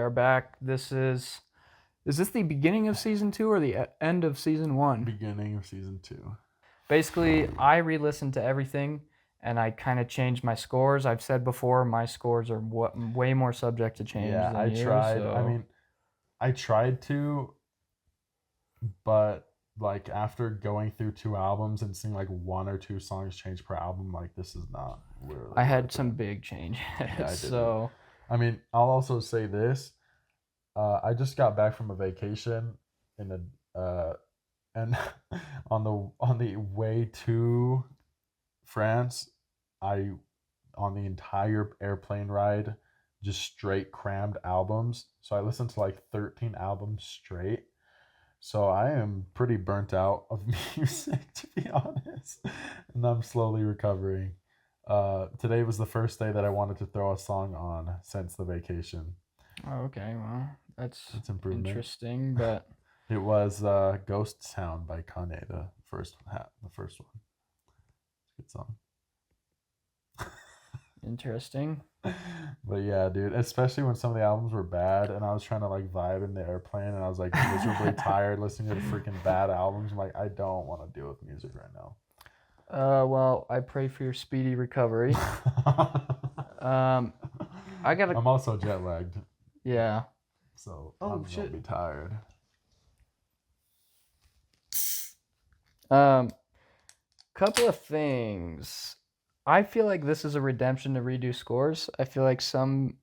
are back. Is this the beginning of season 2 or the end of season 1? Beginning of season 2. Basically, I re-listened to everything and I kind of changed my scores. I've said before, my scores are way more subject to change than I yours, tried. so. I mean, I tried to, but like after going through 2 albums and seeing like 1 or 2 songs change per album, like this is not really. I had some big changes. Yeah, I so. I mean, I'll also say this. I just got back from a vacation and on the way to France, on the entire airplane ride just straight crammed albums. So I listened to like 13 albums straight. So I am pretty burnt out of music, to be honest, and I'm slowly recovering. Today was the first day that I wanted to throw a song on since the vacation. Oh, okay, well, that's improvement. Interesting, but it was "Ghost Town" by Kanye, the first one. Good song. Interesting. But yeah, dude, especially when some of the albums were bad and I was trying to like vibe in the airplane and I was like miserably tired listening to the freaking bad albums. I'm like, I don't want to deal with music right now. Well, I pray for your speedy recovery. I'm also jet lagged. Yeah. So I'm gonna be tired. Couple of things. I feel like this is a redemption to redo scores. I feel like some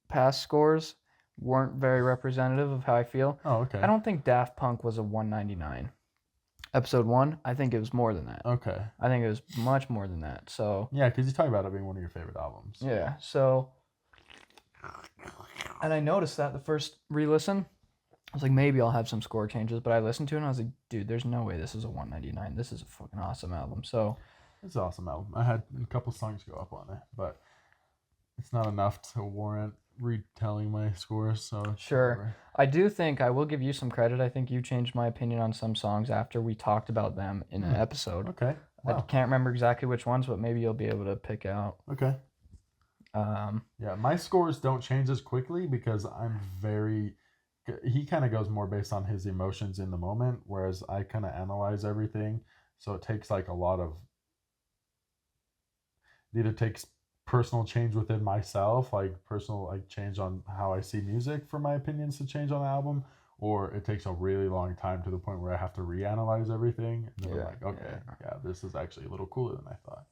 past scores weren't very representative of how I feel. Oh, okay. I don't think Daft Punk was a 199. Episode 1, I think it was more than that. Okay. I think it was much more than that. So yeah, because you talk about it being one of your favorite albums. Yeah. So, and I noticed that the first re-listen, I was like, maybe I'll have some score changes, but I listened to it and I was like, dude, there's no way this is a 199. This is a fucking awesome album. So. It's an awesome album. I had a couple songs go up on it, but it's not enough to warrant retelling my scores. So sure, whatever. I do think I will give you some credit. I think you changed my opinion on some songs after we talked about them in an episode. Okay, wow. I can't remember exactly which ones, but maybe you'll be able to pick out. Okay. Yeah, my scores don't change as quickly because he kind of goes more based on his emotions in the moment, whereas I kind of analyze everything. So it takes like a lot of. It either takes personal change within myself, like personal change on how I see music for my opinions to change on the album, or it takes a really long time to the point where I have to reanalyze everything. And then I'm like, okay, yeah, this is actually a little cooler than I thought.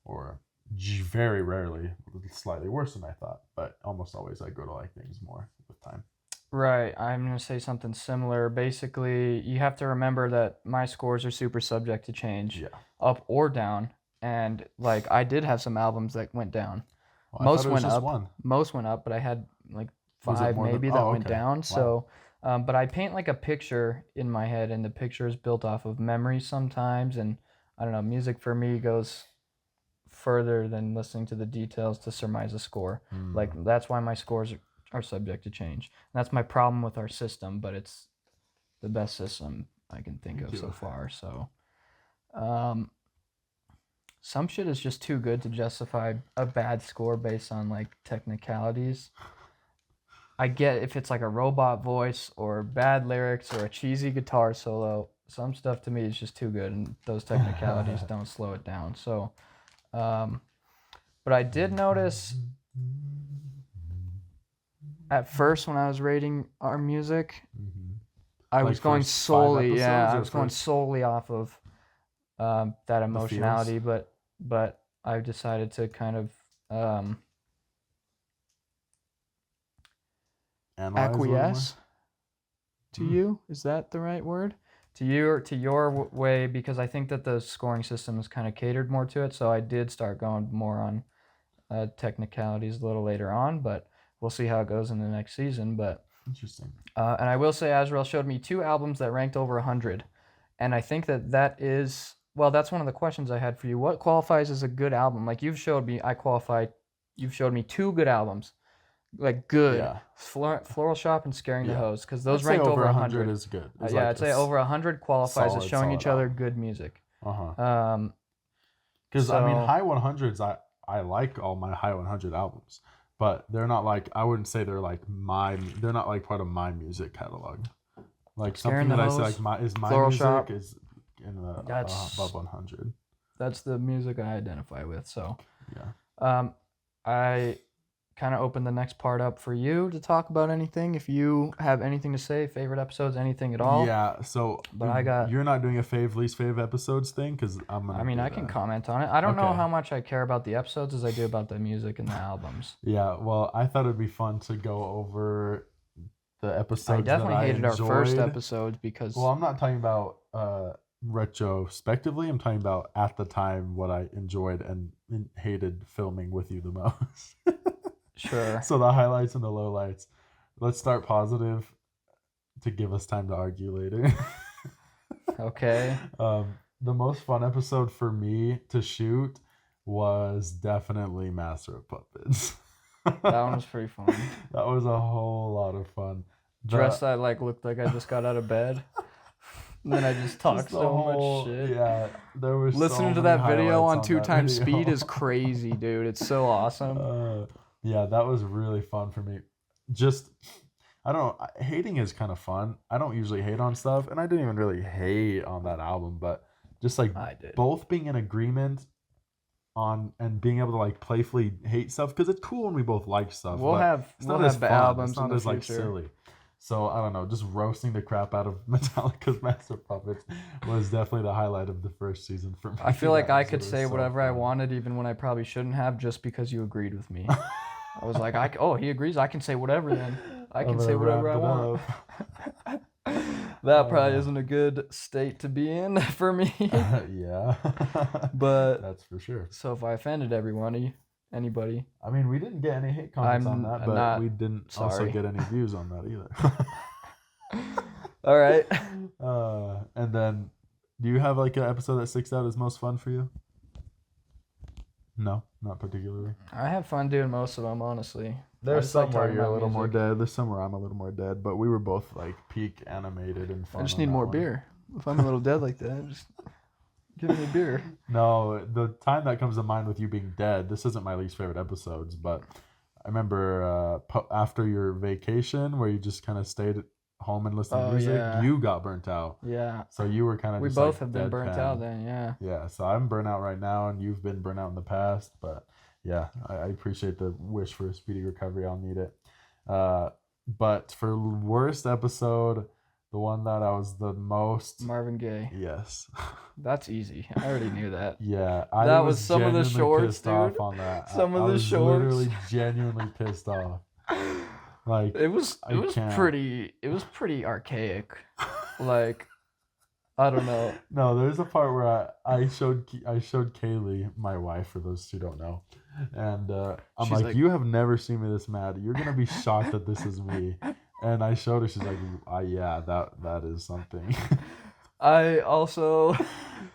Or very rarely, slightly worse than I thought. But almost always I grow to like things more with time. Right. I'm going to say something similar. Basically, you have to remember that my scores are super subject to change, up or down. And like I did have some albums that went down. Well, most went up. Most went up, but I had like 5 maybe that went down. Wow. So, but I paint like a picture in my head, and the picture is built off of memory sometimes. And I don't know, music for me goes further than listening to the details to surmise a score. Like that's why my scores are subject to change. And that's my problem with our system, but it's the best system I can think of so far. So, some shit is just too good to justify a bad score based on like technicalities. I get if it's like a robot voice or bad lyrics or a cheesy guitar solo. Some stuff to me is just too good, and those technicalities don't slow it down. So, but I did notice at first when I was rating our music, I was going solely, I was going solely off of that emotionality, but I've decided to kind of acquiesce to you. Is that the right word? To your way, because I think that the scoring system is kind of catered more to it. So I did start going more on technicalities a little later on, but we'll see how it goes in the next season. But interesting. And I will say, Azhurel showed me 2 albums that ranked over 100, and I think that is. Well, that's one of the questions I had for you. What qualifies as a good album? Like you've showed me, you've showed me 2 good albums. Like good. Yeah. Floral Shop and Scaring the Hose, because those ranked over 100 is good. I'd say over 100 qualifies as showing each other good music. Because I mean, high 100s, I like all my high 100 albums. but they're not like, I wouldn't say they're like they're not like part of my music catalog. Like something that I say like my Floral music Shop. is in the above 100. That's the music I identify with. So yeah. I kind of open the next part up for you to talk about anything. If you have anything to say, favorite episodes, anything at all. Yeah. So, but you're not doing a least favorite episodes thing because I'm gonna. I mean, I can comment on it. I don't know how much I care about the episodes as I do about the music and the albums. Yeah. Well, I thought it'd be fun to go over the episodes. I definitely hated our first episodes because. Well, I'm not talking about retrospectively. I'm talking about at the time what I enjoyed and hated filming with you the most. Sure. So the highlights and the lowlights. Let's start positive to give us time to argue later. Okay. The most fun episode for me to shoot was definitely Master of Puppets. That one was pretty fun. That was a whole lot of fun. Dressed I looked like I just got out of bed. And then I just talked much shit. Yeah, there was listening to that video on 2x speed is crazy, dude. It's so awesome. Yeah, that was really fun for me. Just, I don't know, hating is kind of fun. I don't usually hate on stuff, and I didn't even really hate on that album, but just like both being in agreement on and being able to like playfully hate stuff, because it's cool when we both like stuff. We'll have albums. It's not as like silly. So I don't know, just roasting the crap out of Metallica's Master of Puppets was definitely the highlight of the first season for me. I feel like I could say whatever I wanted, even when I probably shouldn't have, just because you agreed with me. I was like, he agrees. I can say whatever then. I can say whatever I want. That probably isn't a good state to be in for me. Yeah. But that's for sure. So if I offended anybody. I mean, we didn't get any hate comments on that, but we didn't also get any views on that either. All right. And then, do you have like an episode that sticks out as most fun for you? No, not particularly. I have fun doing most of them, honestly. There's some where you're a little more dead. There's some where I'm a little more dead. But we were both like peak animated and fun. I just need more beer. If I'm a little dead like that, just give me a beer. No, the time that comes to mind with you being dead, this isn't my least favorite episodes, but I remember after your vacation where you just kind of stayed at home and listened to music, you got burnt out. Yeah. So you were kind of We both have been burnt out then, yeah. Yeah, so I'm burnt out right now, and you've been burnt out in the past, but yeah, I appreciate the wish for a speedy recovery. I'll need it. But for worst episode, the one that I was the most... Marvin Gaye. Yes. That's easy. I already knew that. Yeah. That was some of the shorts, dude. Off on that. Some of the shorts. Literally genuinely pissed off. Like it was pretty archaic. Like, I don't know. No, there's a part where I showed Kaylee, my wife, for those who don't know. And I'm like, you have never seen me this mad. You're going to be shocked that this is me. And I showed her. She's like, yeah, that is something. I also,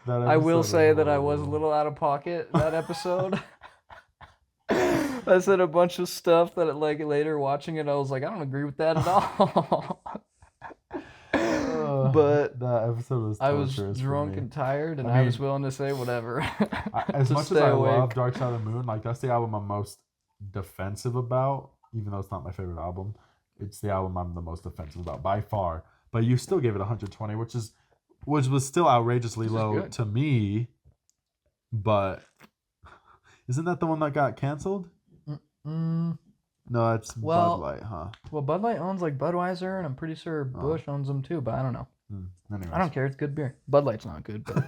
I will say that I was a little out of pocket that episode. I said a bunch of stuff that like later watching it, I was like, I don't agree with that at all. But that episode was torturous. I was drunk and tired, and I was willing to say whatever. As much as I love Dark Side of the Moon, like that's the album I'm most defensive about, even though it's not my favorite album. It's the album I'm the most defensive about by far. But you still gave it 120, which was still outrageously low to me. But isn't that the one that got canceled? No, that's Bud Light, huh? Well, Bud Light owns like Budweiser, and I'm pretty sure Busch owns them too, but I don't know. Anyways. I don't care. It's good beer. Bud Light's not good, but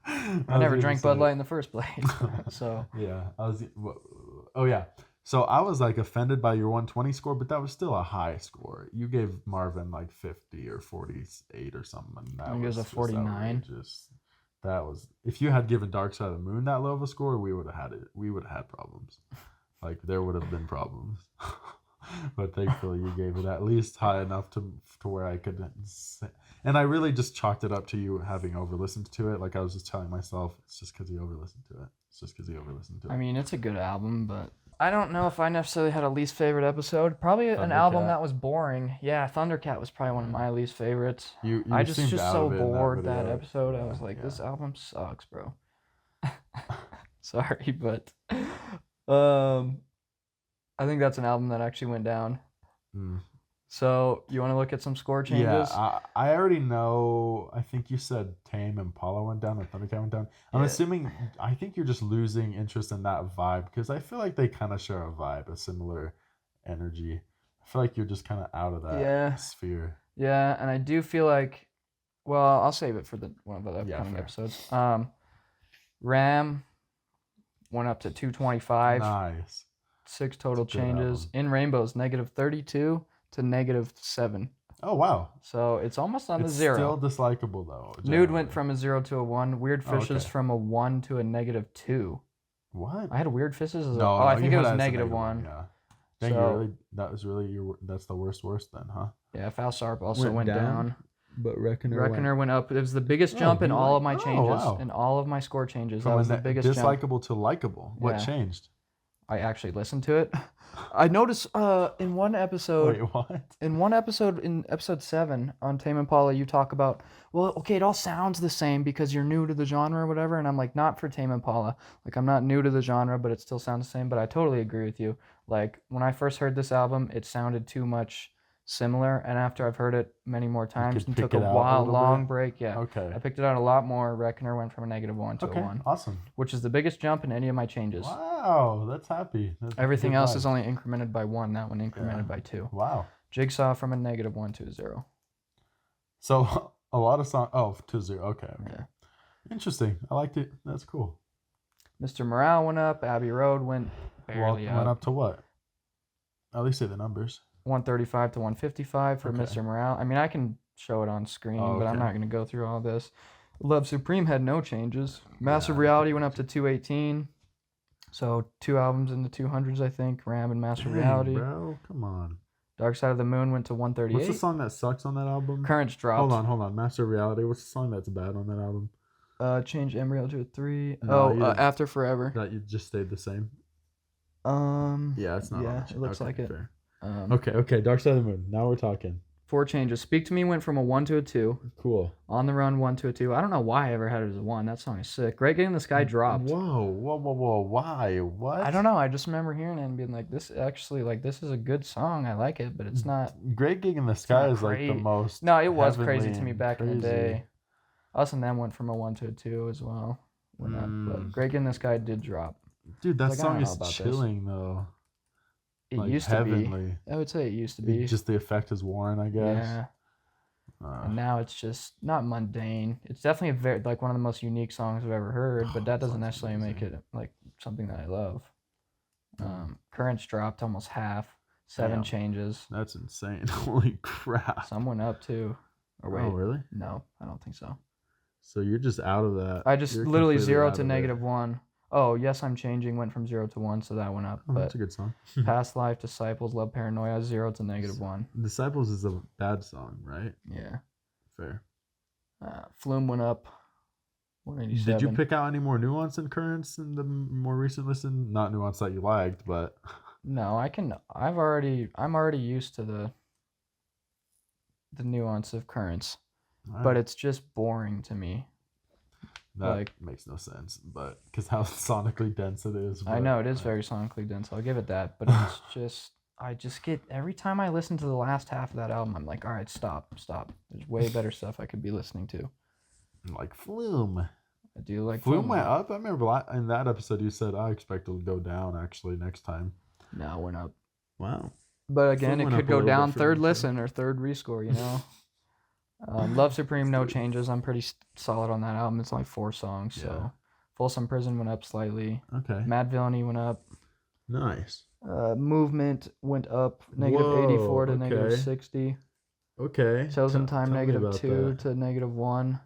I never drank Bud Light in the first place. So yeah, oh yeah. So I was like offended by your 120 score, but that was still a high score. You gave Marvin like 50 or 48 or something. I think it was a 49. That was, if you had given Dark Side of the Moon that low of a score, we would have had it. We would have had problems. Like there would have been problems. But thankfully you gave it at least high enough to where I could say. And I really just chalked it up to you having over-listened to it. Like I was just telling myself, it's just because you over-listened to it. I mean, it's a good album, but I don't know if I necessarily had a least favorite episode. Probably an album that was boring. Yeah, Thundercat was probably one of my least favorites. I just so bored that episode. I was like, this album sucks, bro. Sorry, but I think that's an album that actually went down. Mm. So you want to look at some score changes? Yeah, I already know. I think you said Tame Impala went down and Thundercat went down. I'm Yeah. assuming. I think you're just losing interest in that vibe because I feel like they kind of share a vibe, a similar energy. I feel like you're just kind of out of that sphere. Yeah, and I do feel like, well, I'll save it for one of the upcoming fair. episodes. Ram went up to 225. Nice. 6 total That's a good changes. album. In Rainbows, -32 to -7. Oh wow. So it's almost on the It's zero. still dislikable though. Nude went from a 0 to a 1. Weird Fishes okay. from a 1 to a -2. What? I had Weird Fishes as No, I think you it was had -1. Yeah. Dang, So, that's the worst then, huh? yeah, Foul Sharp also went down. But Reckoner went up. It was the biggest jump in all of my changes. wow. In all of my score changes. From that was the biggest jump. dislikable to likable. What changed? I actually listened to it. I noticed in one episode. Wait, what? In one episode, in episode 7 on Tame Impala, you talk about, well, okay, it all sounds the same because you're new to the genre or whatever. And I'm like, not for Tame Impala. Like, I'm not new to the genre, but it still sounds the same. But I totally agree with you. Like, when I first heard this album, it sounded too much similar. And after I've heard it many more times and took a long break, Okay. I picked it out a lot more. Reckoner went from a -1 to a 1. Awesome. Which is the biggest jump in any of my changes. Wow, that's happy. That's Everything else is only incremented by 1. That one incremented by 2. Wow. Jigsaw from a -1 to a 0. So a lot of songs. Oh, to 0. Okay. Yeah. Interesting. I liked it. That's cool. Mr. Morale went up. Abbey Road went barely Went up to what? At least say the numbers. 135 to 155 for Mr. Morale. I mean, I can show it on screen, but I'm not going to go through all this. Love Supreme had no changes. Massive Reality went up to 218. So 2 albums in the 200s, I think. Ram and Massive Reality. Bro, come on. Dark Side of the Moon went to 138. What's the song that sucks on that album? Currents dropped. Hold on. Master of Reality. What's the song that's bad on that album? Change Embryo to a 3. No, After Forever. That you just stayed the same. Yeah, it's not. Yeah, it looks like it. Fair. Okay. Dark Side of the Moon. Now we're talking. 4 changes. Speak to Me went from a 1 to a 2. Cool. On the Run 1 to a 2. I don't know why I ever had it as a 1. That song is sick. Great Gig in the Sky dropped. Whoa. Why? What? I don't know. I just remember hearing it and being like, this is a good song. I like it, but it's not. Great Gig in the Sky is like the most. No, it was crazy to me back in the day. Us and Them went from a 1 to a 2 as well. But Great Gig in the Sky did drop. Dude, that song is chilling though. It used to be. I would say it used to be. Just the effect is worn, I guess. Yeah. And now it's just not mundane. It's definitely one of the most unique songs I've ever heard, but that doesn't necessarily make it like something that I love. Currents dropped almost half. 7 changes. That's insane. Holy crap. Some went up too. Or wait. Oh, really? No, I don't think so. So you're just out of that. I just literally 0 to -1. Oh, Yes, I'm Changing went from 0 to 1, so that went up. Oh, that's a good song. Past Life, Disciples, Love Paranoia, 0 to -1. Disciples is a bad song, right? Yeah. Fair. Flume went up. 187. Did you pick out any more nuance in Currents in the more recent listen? Not nuance that you liked, but no, I'm already used to the nuance of Currents, but it's just boring to me. That makes no sense, but because how sonically dense it is. I know it is very sonically dense. I'll give it that, but it's just I just get every time I listen to the last half of that album, I'm like, all right, stop. There's way better stuff I could be listening to. Like Flume. I do like Flume went up. I remember in that episode you said I expect it to go down actually next time. No, it went up. Wow. But again, it could go down third listen or third rescore. You know. Love Supreme, no changes. I'm pretty solid on that album. It's only 4 songs, so Folsom Prison went up slightly. Okay. Mad Villainy went up. Nice. Movement went up -84 to -60. Okay. Chosen Time -2 to -1.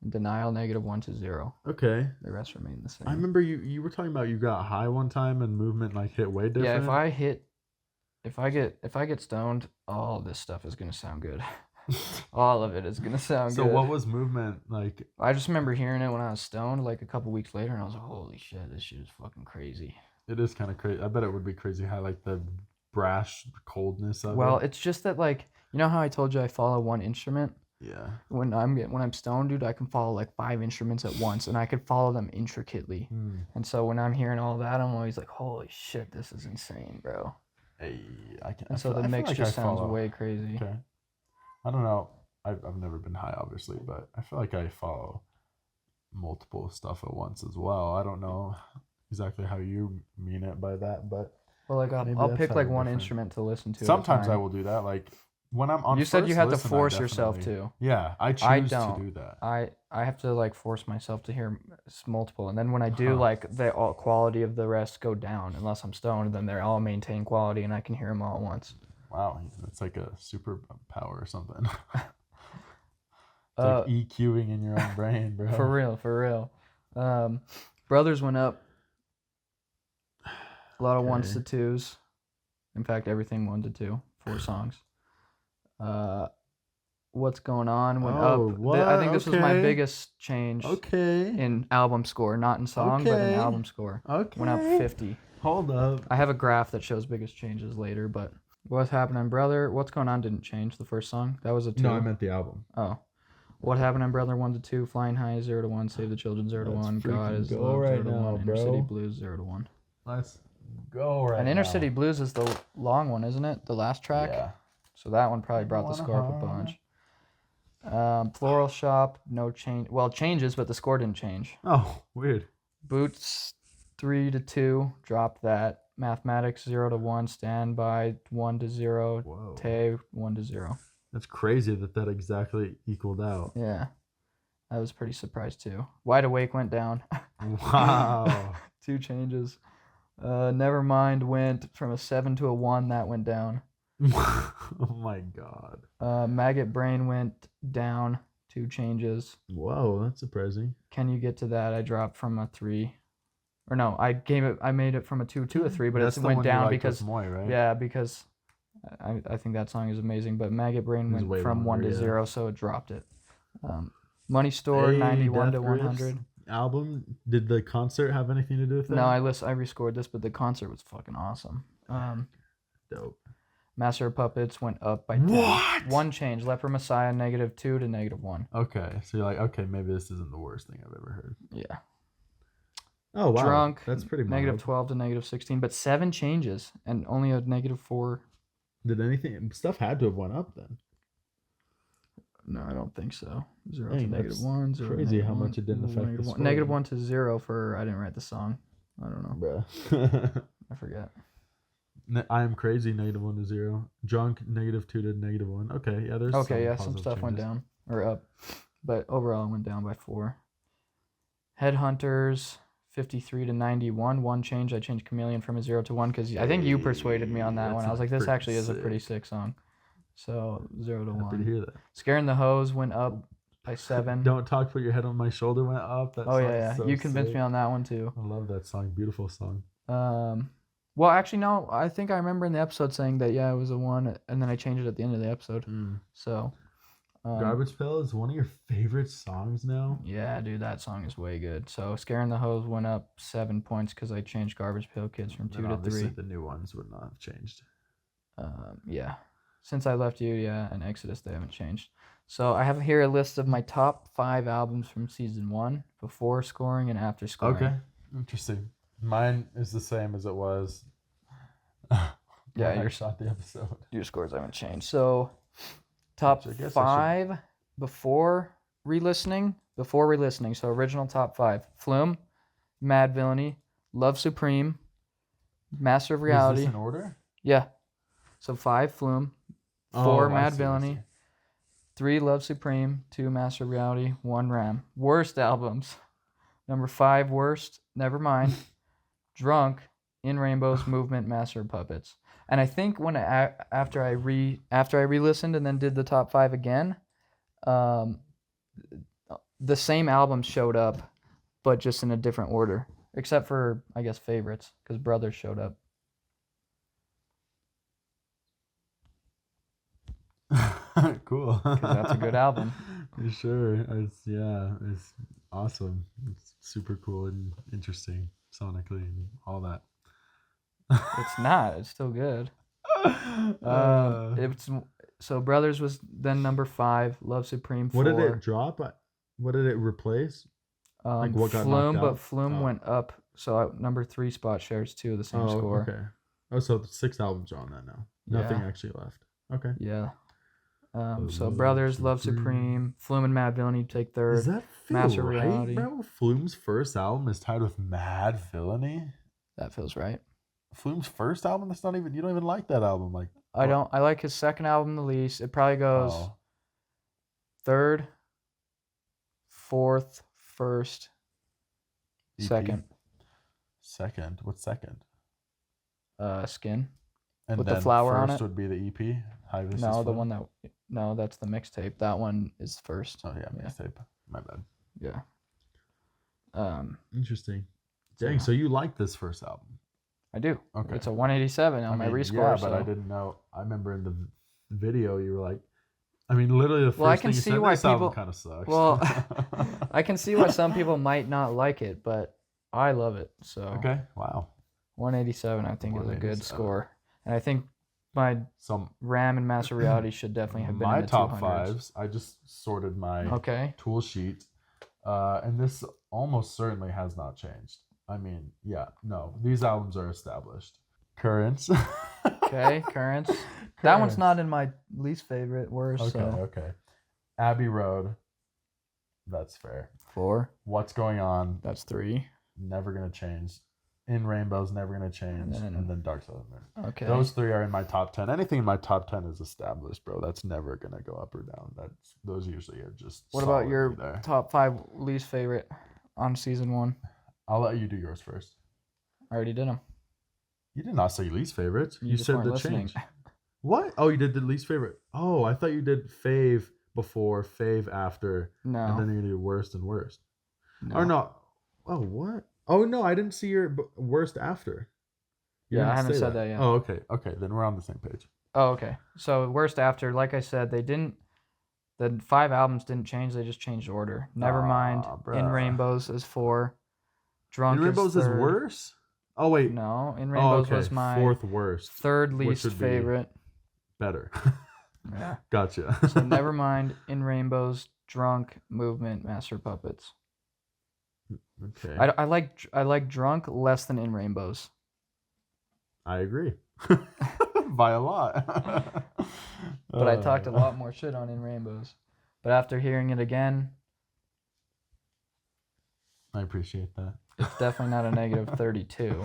Denial -1 to 0. Okay. The rest remain the same. I remember you were talking about you got high one time and movement like hit way different. Yeah, if I get stoned, all this stuff is gonna sound good. All of it is gonna sound good. So what was movement like? I just remember hearing it when I was stoned, like a couple weeks later, and I was like, "Holy shit, this shit is fucking crazy." It is kind of crazy. I bet it would be crazy how like the brash coldness of it. Well, it's just that like you know how I told you I follow one instrument. Yeah. When I'm stoned, dude, I can follow like 5 instruments at once, and I could follow them intricately. And so when I'm hearing all that, I'm always like, holy shit, this is insane, bro. Hey, And so the mix like just sounds way crazy. Okay. I don't know. I've never been high, obviously, but I feel like I follow multiple stuff at once as well. I don't know exactly how you mean it by that, but well, like I'll pick like one instrument to listen to. Sometimes I will do that. Like when I'm on. You said you had to force yourself to. Yeah, I choose to do that. I have to like force myself to hear multiple, and then when I do, like the quality of the rest go down unless I'm stoned. Then they're all maintain quality, and I can hear them all at once. Wow, that's like a superpower or something. It's like EQing in your own brain, bro. For real. Brothers went up. A lot of 1s to 2s. In fact, everything 1 to 2. 4 songs. What's Going On went up. I think this was my biggest change in album score, not in song, but in album score. Went up 50. Hold up. I have a graph that shows biggest changes later, but What's Happening, Brother? What's Going On didn't change, the first song. That was a 2. No, I meant the album. Oh. What Happening, Brother? 1 to 2. Flying High 0 to 1. Save the Children 0 to 1. God Is Love 0 to 1. Inner City Blues 0 to 1. Let's go right now. And Inner City Blues is the long one, isn't it? The last track? Yeah. So that one probably brought the score up a bunch. Floral Shop, no change. Well, changes, but the score didn't change. Oh, weird. Boots 3 to 2, dropped that. Mathematics 0 to 1. Standby 1 to 0. Whoa. Tay 1 to 0. That's crazy that exactly equaled out. Yeah. I was pretty surprised too. Wide Awake went down. Wow. 2 changes. Nevermind went from a 7 to a 1. That went down. Oh my god. Maggot Brain went down. 2 changes. Whoa, that's surprising. Can You Get to That? I dropped from a 3. Or no, I made it from a 2 to a 3, but it went down because Moy, right? Yeah, because I think that song is amazing. But Maggot Brain went from 1 to 0, so it dropped it. Money Store 91 to 100. Album. Did the concert have anything to do with that? No, I rescored this, but the concert was fucking awesome. Dope. Master of Puppets went up by 10. What? 1 change. Leper Messiah -2 to -1. Okay, so you're like, okay, maybe this isn't the worst thing I've ever heard. Yeah. Oh wow. Drunk. That's pretty mild. -12 to -16, but 7 changes and only a -4. Did anything stuff had to have went up then? No, I don't think so. 0 to -1. 0 crazy to how -1, much it didn't affect the score. -1 to 0 for I didn't write the song. I don't know. Bruh. I forget. I Am Crazy -1 to 0. Drunk -2 to -1. Okay, yeah, there's some stuff went down or up, but overall it went down by 4. Headhunters 53 to 91. 1 change. I changed Chameleon from a 0 to 1 because I think you persuaded me on that one. I was like, this actually is a pretty sick song. So 0 to 1. Happy to hear that. Scaring the Hose went up by 7. Don't Talk, Put Your Head on My Shoulder went up. That oh yeah. So you convinced me on that one too. I love that song. Beautiful song. Well, actually, no. I think I remember in the episode saying that it was a 1, and then I changed it at the end of the episode. So. Garbage Pail is one of your favorite songs now? Yeah, dude, that song is way good. So Scaring the Hose went up 7 points because I changed Garbage Pail Kids from 2 to 3. The new ones would not have changed. Yeah. Since I Left You, and Exodus, they haven't changed. So I have here a list of my top 5 albums from season 1, before scoring and after scoring. Okay, interesting. Mine is the same as it was. Yeah, you shot the episode. Your scores haven't changed. So top 5 before re-listening. So original top 5: Flume, Mad Villainy, Love Supreme, Master of Reality. Is this in order? Yeah. So 5 Flume, 4 Mad Villainy, 3 Love Supreme, 2 Master of Reality, 1 Ram. Worst albums. Number 5 worst, Nevermind, Drunk, In Rainbows, Movement, Master of Puppets. And I think when after I re-listened and then did the top 5 again, the same album showed up, but just in a different order, except for I guess favorites, because Brothers showed up. Cool. Because that's a good album. Sure. It's awesome. It's super cool and interesting sonically and all that. It's not. It's still good. So Brothers was then number 5. Love Supreme 4. What did it drop? What did it replace? What got knocked out? But Flume went up. So number 3 spot shares 2 of the same score. Okay. Oh, so the 6 albums are on that now. Nothing actually left. Okay. Yeah. So Brothers, Love Supreme, Flume and Mad Villainy take 3rd. Does that feel Master right, Reality. bro? Flume's first album is tied with Mad Villainy. That feels right. Flume's first album? That's not even. You don't even like that album, like. I don't. I like his second album the least. It probably goes 3rd, 4th, 1st, EP? 2nd. Second. What's second? Skin. And with then the flower on it. First would be the EP. No, the one that. No, that's the mixtape. That one is first. Oh yeah, mixtape. My bad. Yeah. Interesting. Dang. So you like this first album? I do. Okay. It's a 187 on my rescore. Yeah, but I didn't know. I remember in the video you were like, I mean, literally the first I can thing you see said, why this album people kind of sucks. Well, I can see why some people might not like it, but I love it. So okay, wow. 187, I think, is a good score, and I think my RAM and Master Reality should definitely have been my in the top 200s. fives. I just sorted my tool sheet, and this almost certainly has not changed. I mean, yeah, no, these albums are established. Currents. Okay, Currents. That one's not in my least favorite. Worst. Okay. Abbey Road. That's fair. 4. What's Going On? That's 3. Never gonna change. In Rainbow's never gonna change. And then Dark Side of the Moon. Okay. Those 3 are in my top 10. Anything in my top 10 is established, bro. That's never gonna go up or down. Those usually are just. What about your top 5 least favorite on season 1? I'll let you do yours first. I already did them. You did not say least favorite. You just said weren't the listening. change. What? Oh, you did the least favorite. Oh, I thought you did fave before, fave after. No. And then you did worst and worst. No. Or no. Oh, what? Oh, no, I didn't see your worst after. Yeah, I haven't said that yet. Oh, okay. Okay, then we're on the same page. Oh, okay. So worst after, like I said, the 5 albums didn't change. They just changed order. Nevermind. In Rainbows is 4. Drunk In Rainbows is worse? Oh, wait. No, In Rainbows was my 4th worst. 3rd least favorite. Better. Yeah. Gotcha. So Nevermind, In Rainbows, Drunk, Movement, Master Puppets. Okay. I like Drunk less than In Rainbows. I agree. By a lot. But I talked a lot more shit on In Rainbows. But after hearing it again, I appreciate that. It's definitely not a negative 32.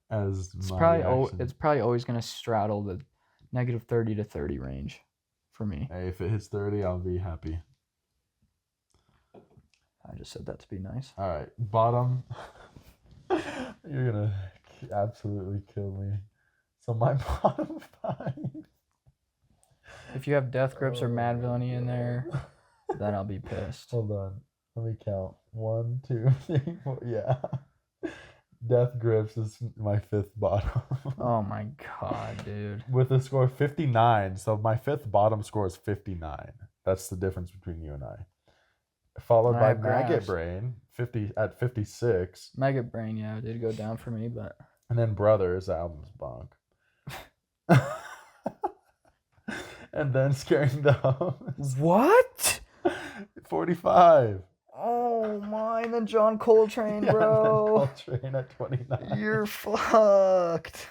It's probably always going to straddle the negative 30 to 30 range for me. Hey, if it hits 30, I'll be happy. I just said that to be nice. All right, bottom. You're going to absolutely kill me. So my bottom 5. If you have Death Grips or Mad Villainy in there, then I'll be pissed. Hold on. Let me count. 1, 2, 3, 4. Yeah. Death Grips is my 5th bottom. Oh my god, dude. With a score of 59. So my 5th bottom score is 59. That's the difference between you and I. Followed by Maggot Brain, 50 at 56. Maggot Brain, yeah, it did go down for me, but. And then Brothers, the album's bonk. And then Scaring the Host. What? 45. Oh my, and then John Coltrane, bro. And then Coltrane at 29. You're fucked.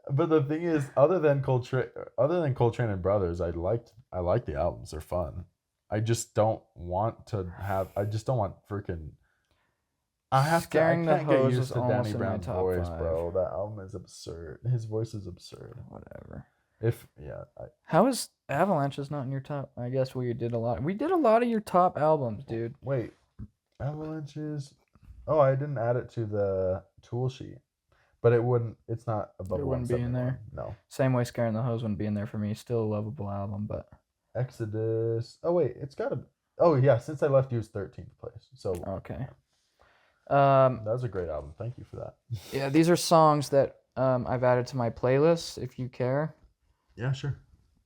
But the thing is, other than Coltrane and Brothers, I like the albums. They're fun. I just don't want freaking. Scaring the Hose is almost Danny in my Brown's top voice, 5. bro. That album is absurd. His voice is absurd. Whatever. How is Avalanche's not in your top? I guess we did a lot. We did a lot of your top albums, dude. Wait, Avalanche's. Oh, I didn't add it to the tool sheet, but it wouldn't. It's not above. It wouldn't be in there. No. Same way, Scaring the Hose wouldn't be in there for me. Still a lovable album, but. Exodus. Oh wait, it's gotta. Oh yeah, Since I Left You is 13th place. So. Okay. That was a great album. Thank you for that. Yeah, these are songs that I've added to my playlist. If you care. Yeah, sure.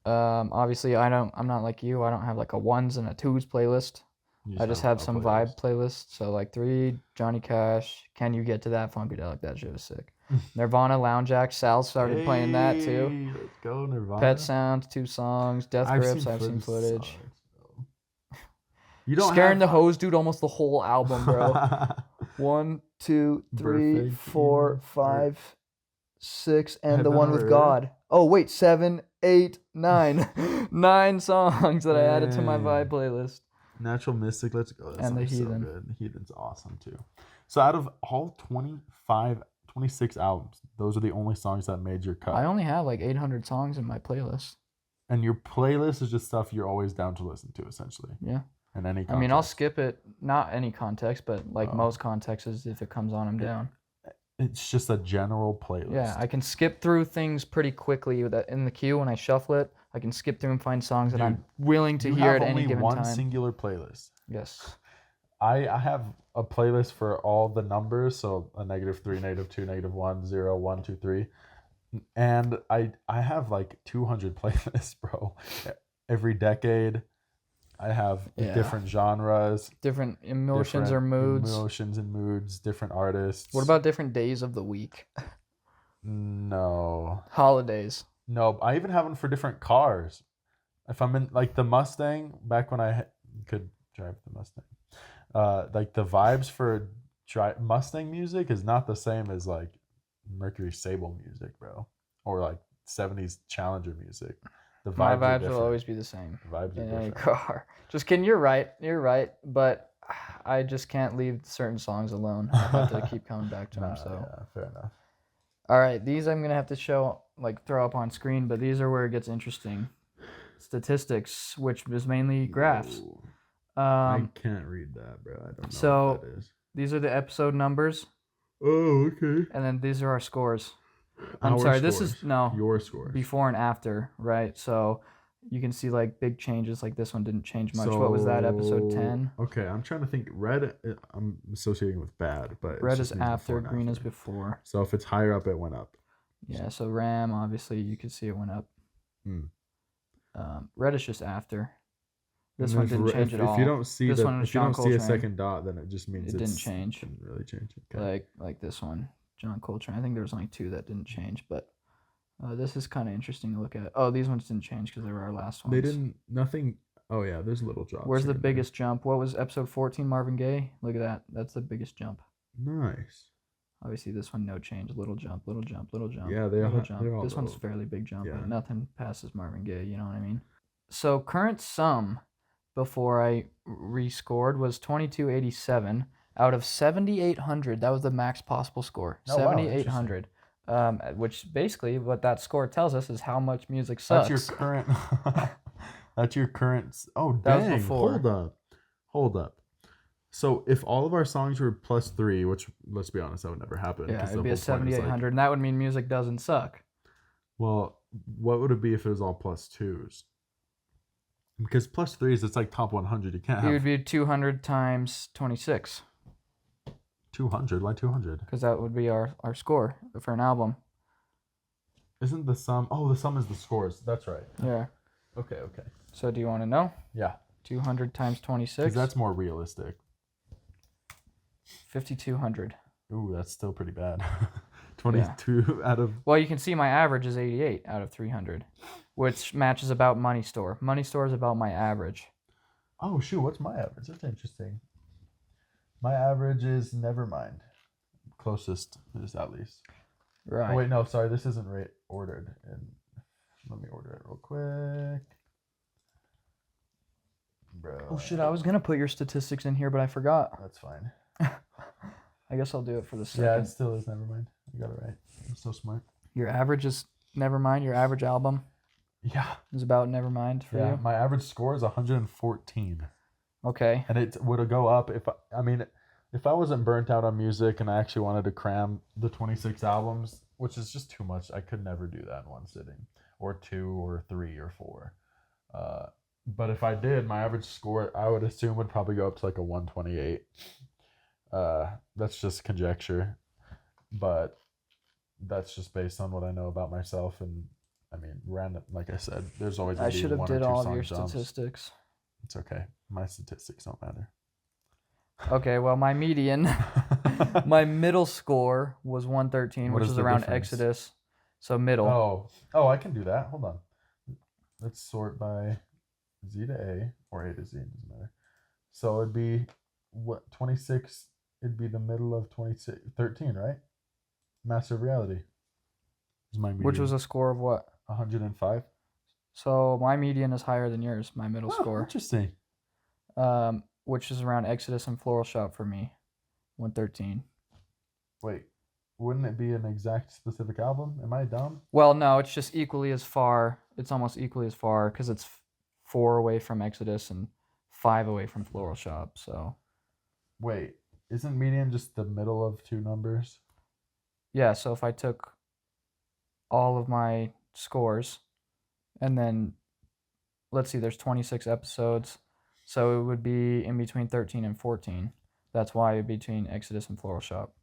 Obviously, I'm not like you. I don't have like a ones and a twos playlist. I just have some vibe playlists. So like 3, Johnny Cash, Can You Get to That, Funkadelic. That shit was sick. Nirvana, Lounge Act. Sal started playing that too. Let's go, Nirvana. Pet Sounds, 2 songs. Death Grips, I've seen footage. You don't Scaring the Hose Dude, almost the whole album, bro. 1, 2, 3, 4, 5, 6, and the one with God. Oh wait, 7, 8, 9. 9 songs that I added to my Vibe playlist. Natural Mystic, let's go. That and The Heathen. So good. The Heathen's awesome too. So out of all 26 albums, those are the only songs that made your cut. I only have like 800 songs in my playlist. And your playlist is just stuff you're always down to listen to, essentially. Yeah. In any context. I mean, I'll skip it, not any context, but like most contexts, is if it comes on, I'm down. It's just a general playlist. Yeah, I can skip through things pretty quickly with that in the queue when I shuffle it. I can skip through and find songs that I'm willing to hear at any given time. You have only one singular playlist. Yes. I have a playlist for all the numbers, so a -3, -2, -1, 0, 1, 2, 3. And I have like 200 playlists, bro. Every decade. I have different genres. Different emotions or moods. Emotions and moods, different artists. What about different days of the week? No. Holidays. No, I even have them for different cars. If I'm in, like, the Mustang, back when I could drive the Mustang, like, the vibes for Mustang music is not the same as, like, Mercury Sable music, bro. Or, like, 70s Challenger music. My vibes will always be the same. The vibes are in different. Any car. Just kidding. You're right. But I just can't leave certain songs alone. I have to keep coming back to them. So yeah, fair enough. All right, these I'm gonna have to throw up on screen, but these are where it gets interesting. Statistics, which is mainly graphs. I can't read that, bro. I don't know what that is. These are the episode numbers. Oh, okay. And then these are our scores. This is your scores before and after, right? So you can see like big changes. Like this one didn't change much. What was that, episode 10? Okay, I'm trying to think. Red, I'm associating with bad, but red is after, green is before. So if it's higher up, it went up. Yeah. So RAM, obviously, you can see it went up. Red is just after. This one didn't change at all. If you don't see a second dot, then it just means it didn't change. It didn't really change. Okay. Like this one. John Coltrane. I think there was only 2 that didn't change, but this is kind of interesting to look at. Oh, these ones didn't change because they were our last ones. They didn't. Nothing. Oh yeah, there's little drops. Where's the biggest jump? What was episode 14? Marvin Gaye. Look at that. That's the biggest jump. Nice. Obviously, this one no change. Little jump. Little jump. Little jump. Yeah, this one's fairly big jump, but nothing passes Marvin Gaye. You know what I mean? So current sum before I rescored was 2287. Out of 7,800, that was the max possible score. 7,800, which basically what that score tells us is how much music sucks. That's your current. That's your current. Oh, that dang! was before. Hold up. So if all of our songs were +3, which let's be honest, that would never happen. Yeah, it'd be a 7,800, and that would mean music doesn't suck. Well, what would it be if it was all +2s? Because +3s, it's like top 100. You can't have. It would be 200 times 26. 200? Why 200? Because that would be our score for an album. Isn't the sum? Oh, the sum is the scores. That's right. Yeah. Okay. So do you want to know? Yeah. 200 times 26? Because that's more realistic. 5,200. Ooh, that's still pretty bad. 22 out of... Well, you can see my average is 88 out of 300, which matches about Money Store. Money Store is about my average. Oh, shoot. What's my average? That's interesting. My average is Nevermind. Closest is at least. Right. Oh, wait, no, sorry. This isn't ordered. And let me order it real quick. Bro. Oh, shit. I was going to put your statistics in here, but I forgot. That's fine. I guess I'll do it for the second. Yeah, it still is Nevermind. You got it right. I'm so smart. Your average is Nevermind. Your average album is about Nevermind for you? My average score is 114. Okay. And it would go up if I wasn't burnt out on music and I actually wanted to cram the 26 albums, which is just too much. I could never do that in one sitting, or 2 or 3 or 4. But if I did, my average score, I would assume, would probably go up to like a 128. That's just conjecture, but that's just based on what I know about myself. And I mean, random, like I said, there's always I should have did all of your jumps. statistics. It's okay. My statistics don't matter. Okay, well, my median, my middle score was 113, which is around Exodus. So middle. Oh, I can do that. Hold on. Let's sort by Z to A or A to Z. Doesn't matter. So it'd be what 26. It'd be the middle of 13, right? Master of Reality is my median. Which was a score of what? 105. So my median is higher than yours. My middle score. Interesting. Which is around Exodus and Floral Shop for me, 113. Wait, wouldn't it be an exact specific album? Am I dumb? Well, no, it's just equally as far. It's almost equally as far because it's 4 away from Exodus and 5 away from Floral Shop. So. Wait, isn't median just the middle of two numbers? Yeah, so if I took all of my scores and then, let's see, there's 26 episodes. So it would be in between 13 and 14. That's why it'd be between Exodus and Floral Shop.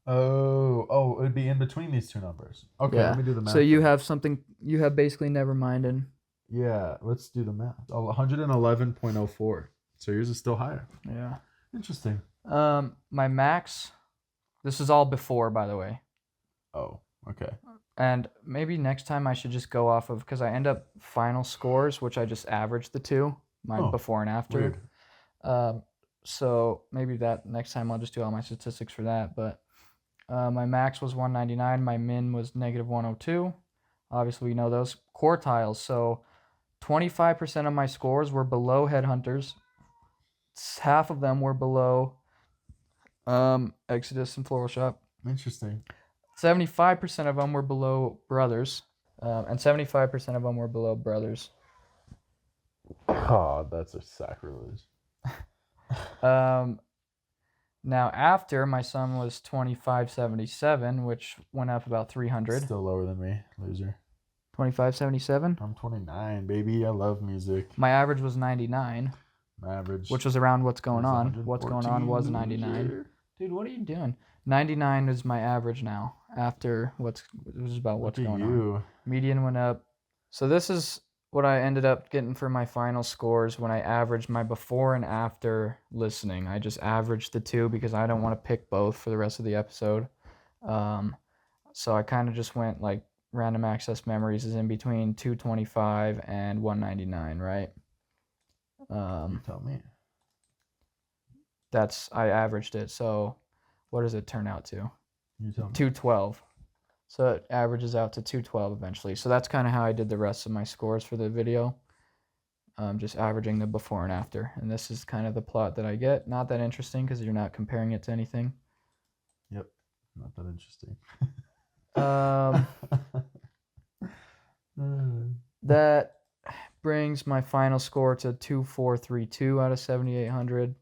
Oh, it would be in between these two numbers. Okay, yeah. Let me do the math. So you have something, you have basically Nevermind and... Yeah, let's do the math. 111.04. So yours is still higher. Yeah. Interesting. My max, this is all before, by the way. Oh, okay. And maybe next time I should just go off of, because I end up final scores, which I just average the two, before and after. Weird. So maybe that next time I'll just do all my statistics for that. But my max was 199. My min was -102. Obviously, we know those quartiles. So 25% of my scores were below Headhunters. Half of them were below Exodus and Floral Shop. Interesting. 75% of them were below Brothers. And 75% of them were below Brothers. Oh, that's a sacrilege. Now after, my son was 2577, which went up about 300. Still lower than me, loser. 2577? I'm 29, baby. I love music. My average was 99. My average. Which was around What's Going On. What's Going On was 99. Dude, what are you doing? 99 is my average now. After it was about What's Going On. Median went up. So this is what I ended up getting for my final scores when I averaged my before and after listening. I just averaged the two because I don't want to pick both for the rest of the episode. So I kind of just went like Random Access Memories is in between 225 and 199, right? You tell me. I averaged it. So what does it turn out to? You tell me. 212. So it averages out to 212 eventually. So that's kind of how I did the rest of my scores for the video. Just averaging the before and after. And this is kind of the plot that I get. Not that interesting because you're not comparing it to anything. Yep. Not that interesting. That brings my final score to 2432 out of 7,800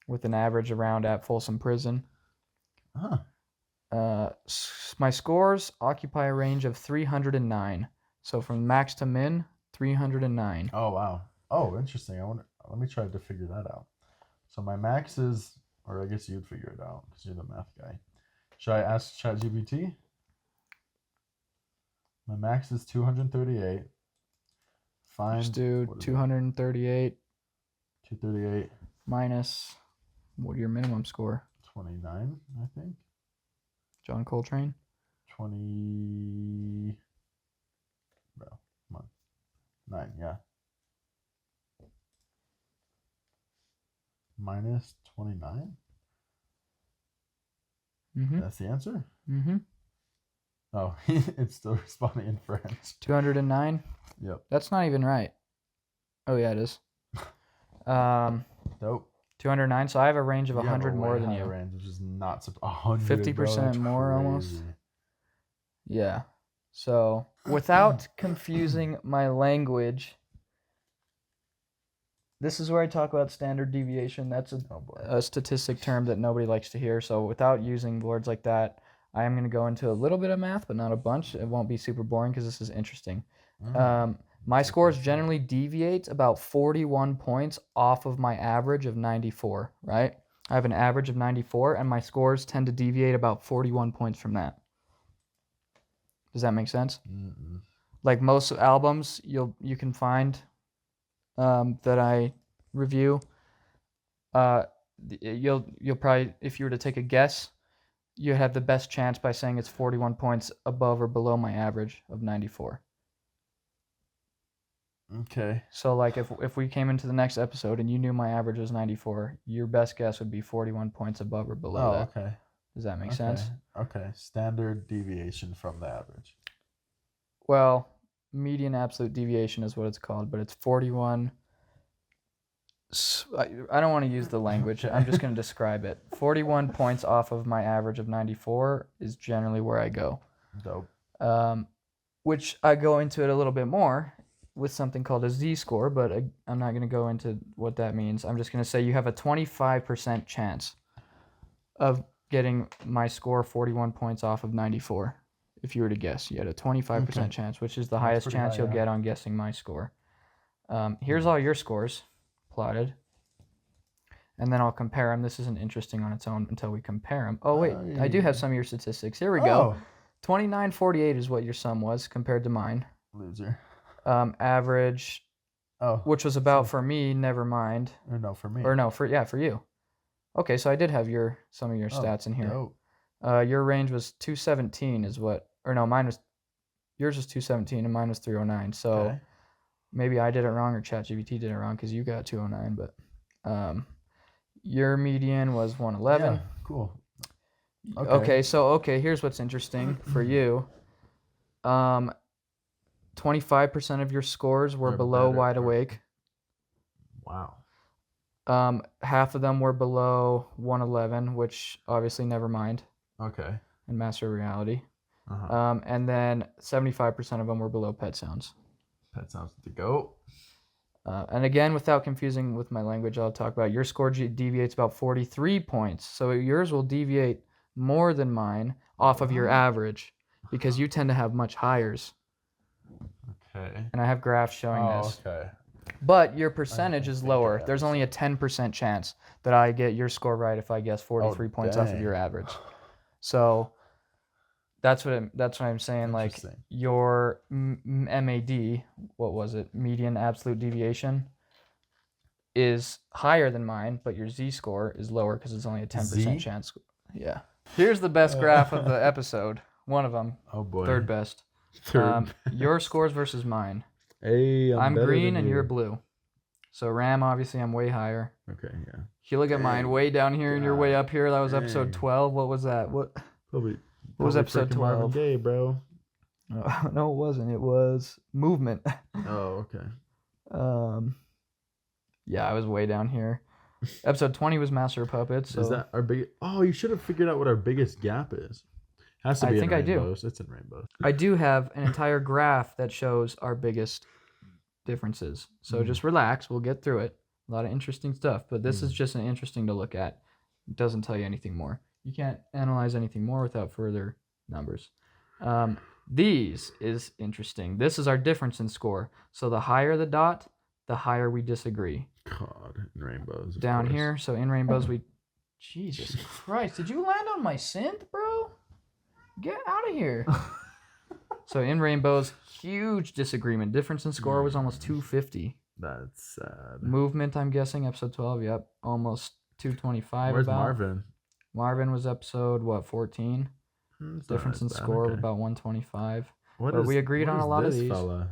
with an average around at Folsom Prison. Huh. My scores occupy a range of 309. So from max to min, 309. Oh, wow. Oh, interesting. Let me try to figure that out. So my max is, or I guess you'd figure it out because you're the math guy. Should I ask ChatGPT? My max is 238. Find. Just do 238. 238. Minus, what your minimum score? 29, I think. John Coltrane? 20. Bro, come on. 9, yeah. Minus 29? Mm-hmm. That's the answer? Mm-hmm. Oh, it's still responding in French. 209? Yep. That's not even right. Oh, yeah, it is. Nope. 209, so I have a range of 100 more than you. Range, which is not 100. 50% more almost. Yeah. So without confusing my language, this is where I talk about standard deviation. That's a statistic term that nobody likes to hear. So without using words like that, I am going to go into a little bit of math, but not a bunch. It won't be super boring because this is interesting. My scores generally deviate about 41 points off of my average of 94, right? I have an average of 94, and my scores tend to deviate about 41 points from that. Does that make sense? Mm-mm. Like most albums you can find that I review, you'll probably, if you were to take a guess, you have the best chance by saying it's 41 points above or below my average of 94. Okay. So like if we came into the next episode and you knew my average was 94, your best guess would be 41 points above or below that. Okay. Does that make sense? Okay. Standard deviation from the average. Well, median absolute deviation is what it's called, but it's 41. I don't want to use the language. Okay. I'm just going to describe it. 41 points off of my average of 94 is generally where I go. Dope. Which I go into it a little bit more with something called a Z-score, but I'm not going to go into what that means. I'm just going to say you have a 25% chance of getting my score 41 points off of 94. If you were to guess, you had a 25% chance, which is the highest chance you'll get on guessing my score. Here's all your scores plotted, and then I'll compare them. This isn't interesting on its own until we compare them. Oh wait, I do have some of your statistics. Here we go. 29.48 is what your sum was compared to mine. Loser. Average. Which was about for me. Never mind. Or no, for me. Or no, for you. Okay, so I did have some of your stats in here. Dope. Your range was 217 is what, or no, yours was 217 and mine was 309. So maybe I did it wrong or ChatGPT did it wrong because you got 209, but your median was 111. Yeah, cool. Okay, so here's what's interesting for you. 25% of your scores were below wide awake. Wow. Half of them were below 111, which obviously never mind. Okay. And master reality. And then 75% of them were below pet sounds. Pet sounds to go. And again, without confusing with my language, I'll talk about your score deviates about 43 points. So yours will deviate more than mine off of your average because you tend to have much highers. Okay. And I have graphs showing this. Okay. But your percentage is lower. There's only a 10% chance that I get your score right if I guess 43 points off of your average. So that's what I'm saying. Like your MAD, what was it? Median absolute deviation is higher than mine, but your Z score is lower because it's only a 10% chance. Yeah. Here's the best graph of the episode. One of them. Oh boy. Third best. Your scores versus mine. Hey, I'm green and you're blue. So Ram, obviously, I'm way higher. Okay, yeah. If you look at mine, way down here and you're way up here. That was episode 12. What was that? What was episode 12? Gay, bro. No, it wasn't. It was movement. Oh, okay. Yeah, I was way down here. Episode 20 was Master of Puppets. So. Is that our big? Oh, you should have figured out what our biggest gap is. Has to be in rainbows. It's in rainbows. I do have an entire graph that shows our biggest differences. So just relax. We'll get through it. A lot of interesting stuff, but this is just an interesting to look at. It doesn't tell you anything more. You can't analyze anything more without further numbers. These is interesting. This is our difference in score. So the higher the dot, the higher we disagree. God, in rainbows. Down here, so in rainbows Jesus Christ, did you land on my synth, bro? Get out of here. So in rainbows, huge disagreement. Difference in score was almost 250. That's sad. Movement, I'm guessing, episode 12. Yep, almost 225. Where's Marvin? Marvin was episode, 14? Difference in score of about 125. But we agreed on a lot of these. Fella?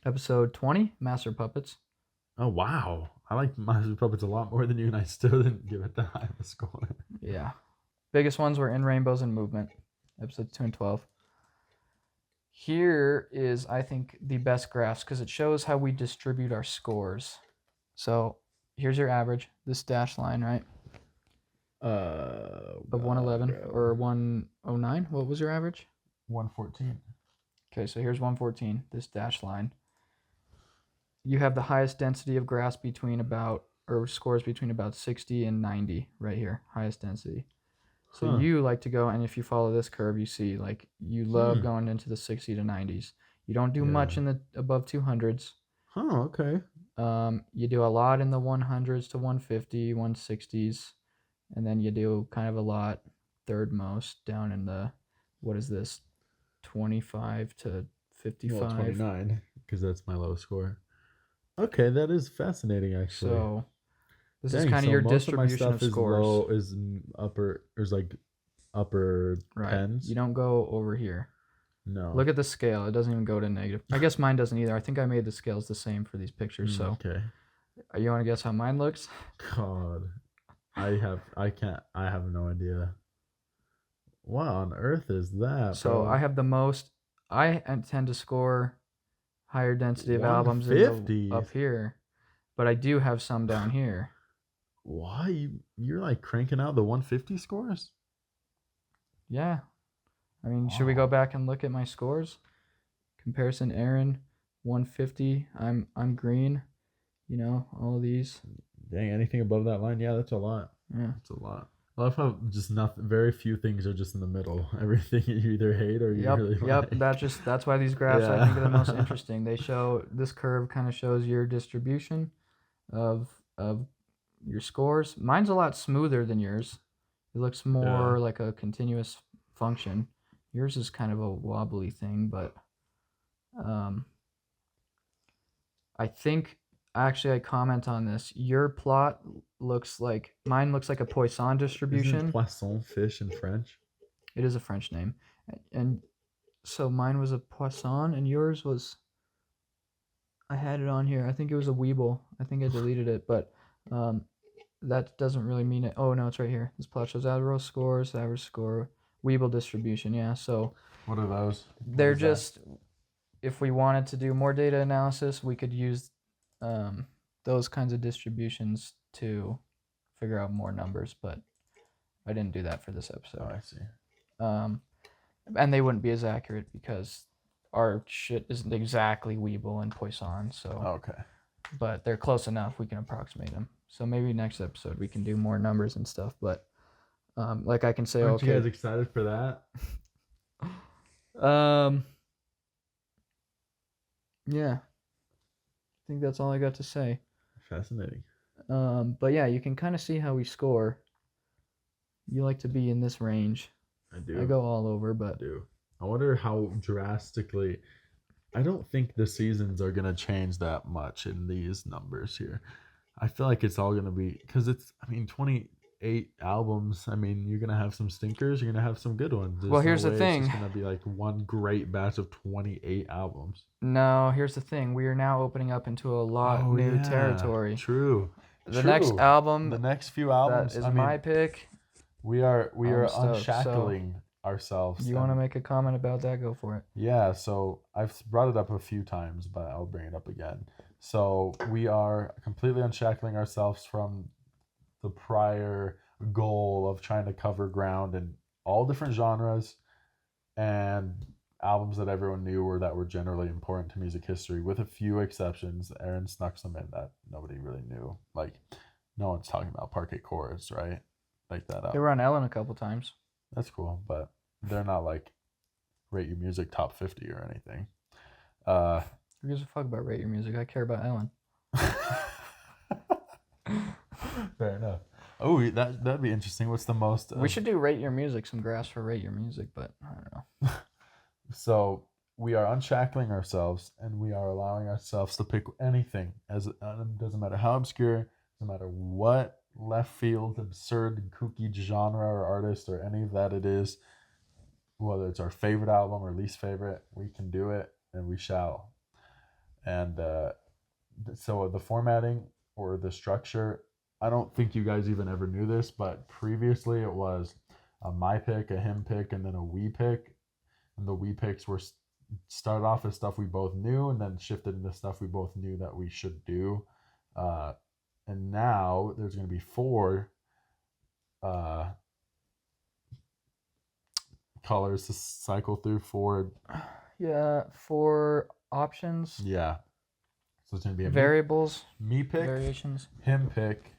Episode 20, Master Puppets. Oh, wow. I like Master Puppets a lot more than you, and I still didn't give it the highest score. Yeah. Biggest ones were in rainbows and movement. Episodes 2 and 12. Here is, I think, the best graphs because it shows how we distribute our scores. So here's your average, this dashed line, right? Of 111 or 109. What was your average? 114. Okay, so here's 114, this dashed line. You have the highest density of graphs scores between about 60 and 90 right here, highest density. So you like to go, and if you follow this curve, you see, like, you love going into the 60 to 90s. You don't do much in the above 200s. Oh, okay. You do a lot in the 100s to 150, 160s, and then you do kind of a lot, third most, down in the, 25 to 55. Well, 29, because that's my low score. Okay, that is fascinating, actually. So This is kind of your distribution of scores. Is upper. There's like upper tens. You don't go over here. No. Look at the scale. It doesn't even go to negative. I guess mine doesn't either. I think I made the scales the same for these pictures. So okay. You want to guess how mine looks? God, I have no idea. What on earth is that? So bro? I have the most. I tend to score higher density of albums up here, but I do have some down here. Why you're like cranking out the 150 scores? Yeah, I mean, should we go back and look at my scores? Comparison, Aaron, 150. I'm green. You know, all of these. Dang, anything above that line? Yeah, that's a lot. Yeah, that's a lot. I love how just nothing. Very few things are just in the middle. Everything you either hate or you really like. That's why these graphs I think are the most interesting. They show this curve kind of shows your distribution of your scores. Mine's a lot smoother than yours. It looks more like a continuous function. Yours is kind of a wobbly thing, but I think actually I comment on this. Your plot looks like mine looks like a Poisson distribution. Isn't poisson fish in French? It is a French name, and so mine was a Poisson, and yours was. I had it on here. I think it was a Weeble. I think I deleted it, but that doesn't really mean it. Oh no, it's right here. This plot shows Azhurel scores, average score, Weeble distribution. Yeah, so what are those? They're just if we wanted to do more data analysis, we could use those kinds of distributions to figure out more numbers, but I didn't do that for this episode. Oh, I see. And they wouldn't be as accurate because our shit isn't exactly Weeble and Poisson, so okay. But they're close enough. We can approximate them. So maybe next episode we can do more numbers and stuff. But like I can say, Aren't you guys excited for that? Yeah. I think that's all I got to say. Fascinating. But yeah, you can kind of see how we score. You like to be in this range. I do. I go all over, but I do. I wonder how drastically. I don't think the seasons are gonna change that much in these numbers here. I feel like it's all gonna be because it's. 28 albums. You're gonna have some stinkers. You're gonna have some good ones. Well, here's the thing. It's gonna be like one great batch of 28 albums. No, here's the thing. We are now opening up into a lot of new territory. True. The next album. The next few albums. That is my pick. We are unshackling ourselves. You want to make a comment about that? Go for it. Yeah. So I've brought it up a few times, but I'll bring it up again. So we are completely unshackling ourselves from the prior goal of trying to cover ground in all different genres and albums that everyone knew or that were generally important to music history, with a few exceptions. Aaron snuck some in that nobody really knew. Like, no one's talking about Parquet Chorus, right? Like that. They were on Ellen a couple times. That's cool, but they're not like Rate Your Music Top 50 or anything. Who gives a fuck about Rate Your Music? I care about Ellen. Fair enough. Oh, that'd be interesting. What's the most? We should do Rate Your Music, some graphs for Rate Your Music, but I don't know. So we are unshackling ourselves, and we are allowing ourselves to pick anything. As it doesn't matter how obscure, doesn't matter what left field, absurd, kooky genre or artist or any of that it is. Whether it's our favorite album or least favorite, we can do it, and we shall. And so the formatting or the structure. I don't think you guys even ever knew this, but previously it was a my pick, a him pick, and then a we pick. And the we picks were started off as stuff we both knew and then shifted into stuff we both knew that we should do. And now there's going to be 4 colors to cycle through. 4. Yeah, 4 options. Yeah. So it's going to be a variables, me pick, variations, him pick,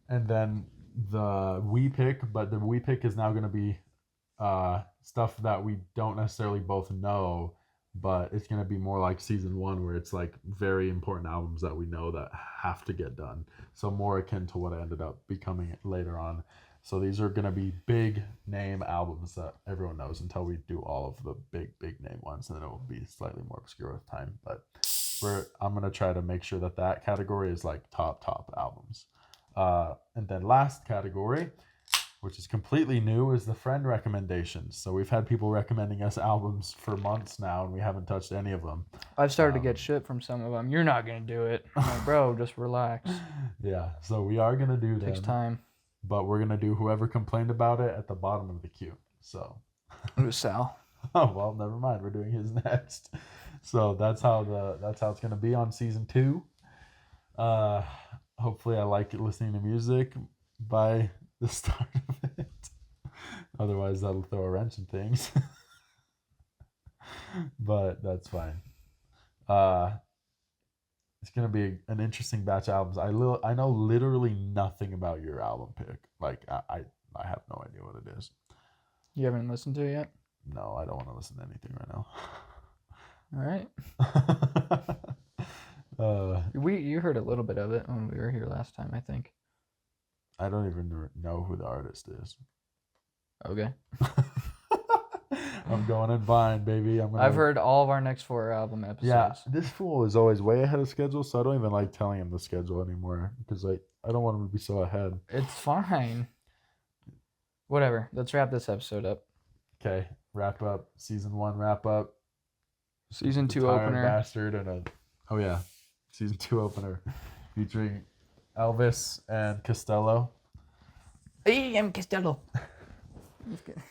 and then the we pick, but the we pick is now going to be stuff that we don't necessarily both know, but it's going to be more like season 1 where it's like very important albums that we know that have to get done. So more akin to what it ended up becoming later on. So these are going to be big name albums that everyone knows until we do all of the big name ones, and then it will be slightly more obscure with time. But I'm going to try to make sure that category is like top albums. And then last category, which is completely new, is the friend recommendations. So we've had people recommending us albums for months now, and we haven't touched any of them. I've started to get shit from some of them. You're not going to do it. I'm like, bro, just relax. Yeah, so we are going to do It takes time. But we're going to do whoever complained about it at the bottom of the queue. So. It was Sal. Oh, well, never mind. We're doing his next. So that's how it's going to be on season 2. Hopefully I like listening to music by the start of it. Otherwise, that'll throw a wrench in things. But that's fine. It's gonna be an interesting batch of albums. I know literally nothing about your album pick. Like I have no idea what it is. You haven't listened to it yet? No, I don't want to listen to anything right now. You heard a little bit of it when we were here last time, I think. I don't even know who the artist is. Okay. I'm going in blind, baby. I've heard all of our next 4 album episodes. Yeah, this fool is always way ahead of schedule, so I don't even like telling him the schedule anymore because I don't want him to be so ahead. It's fine. Whatever. Let's wrap this episode up. Okay, wrap up. Season 1 wrap up. Season 2 opener. Bastard and Season 2 opener featuring Elvis and Costello. Hey, I'm Costello. Just kidding.